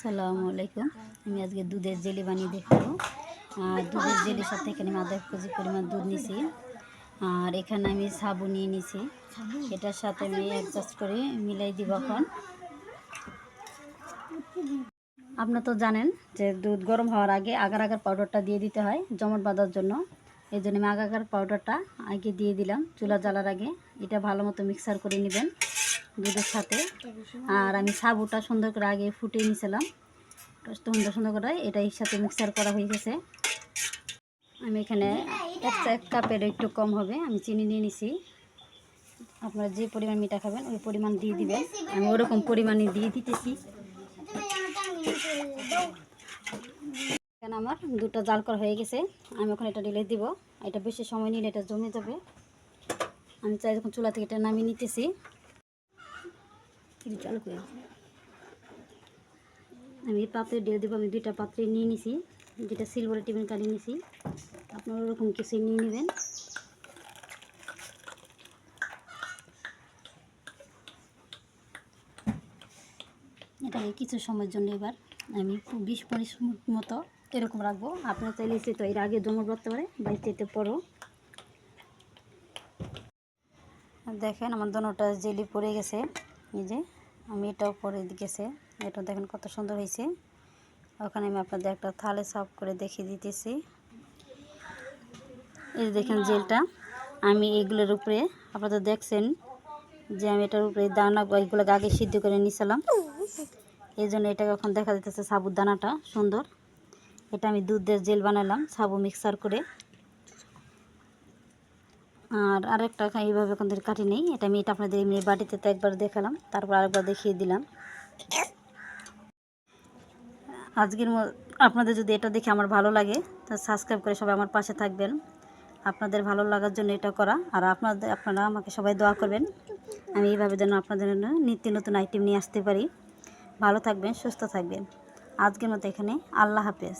আসসালামু আলাইকুম। আমি আজকে দুধের জেলি বানিয়ে দেখাবো। আর দুধের জেলির সাথে এখানে আমি আধা কেজি পরিমাণ দুধ নিছি। আর এখানে আমি সাবু নিয়ে নিছি। এটার সাথে আমি অ্যাডজাস্ট করে মিলাই দিব। এখন আপনারা তো জানেন যে দুধ গরম হওয়ার আগে আগার আগার পাউডারটা দিয়ে দিতে হয় জমাট বাঁধার জন্য। এই জন্য আমি আগার পাউডারটা আগে দিয়ে দিলাম চুলা জ্বালার আগে। এটা ভালো মতো মিক্সার করে নেবেন দুধের সাথে। আর আমি সাবুটা সুন্দর করে আগে ফুটিয়ে নিয়েছিলাম, সুন্দর করে এটার সাথে মিক্সার করা হয়ে গেছে। আমি এখানে এক কাপের একটু কম হবে আমি চিনি নিয়ে নিছি। আপনারা যে পরিমাণ মিঠা খাবেন ওই পরিমাণ দিয়ে দিবেন। আমি ওরকম পরিমাণে দিয়ে দিতেছি। এখানে আমার দুটো জাল করা হয়ে গেছে। আমি এখন এটা ঢেলে দিব। এটা বেশি সময় নিলে এটা জমে যাবে। আমি চাই যখন চুলা থেকে এটা নামিয়ে নিতেছি। চালু করে আমি পাত্রে ঢেলে দেবো। আমি দুইটা পাত্রে নিয়ে নিছি, দুইটা সিলভারের টিফিন কালি নিছি। আপনারা ওরকম কিছু নিয়ে নেবেন। এটাকে কিছু সময়ের জন্য এবার আমি 20-25 মিনিট মতো এরকম রাখবো। আপনারা চাইলে তো এর আগে জমা করতে পারে বা চেতে পরও। দেখেন আমার দোনোটা জেলি পড়ে গেছে। এই যে আমি এটাও পরে গেছে। এটা দেখেন কত সুন্দর হয়েছে। ওখানে আমি আপনাদের একটা থালে সার্ভ করে দেখিয়ে দিতেছি। এই যে দেখেন জেলটা আমি এগুলোর উপরে আপনাদের দেখছেন যে আমি এটার উপরে দানা এগুলোকে আগে সিদ্ধ করে নিয়েছিলাম। এই জন্য এটাকে এখন দেখা যাচ্ছে সাবুর দানাটা সুন্দর। এটা আমি দুধের জেল বানালাম সাবু মিক্সার করে। আর আরেকটা এইভাবে এখন কাটি নেই। এটা আমি আপনাদের এমনি বাটিতে তো একবার দেখালাম, তারপর আরেকবার দেখিয়ে দিলাম। আজকের আপনাদের যদি এটা দেখে আমার ভালো লাগে তা সাবস্ক্রাইব করে সবাই আমার পাশে থাকবেন। আপনাদের ভালো লাগার জন্য এটা করা। আর আপনারা আমাকে সবাই দোয়া করবেন আমি এইভাবে যেন আপনাদের জন্য নিত্য নতুন আইটেম নিয়ে আসতে পারি। ভালো থাকবেন, সুস্থ থাকবেন। আজকের মতো এখানে, আল্লাহ হাফেজ।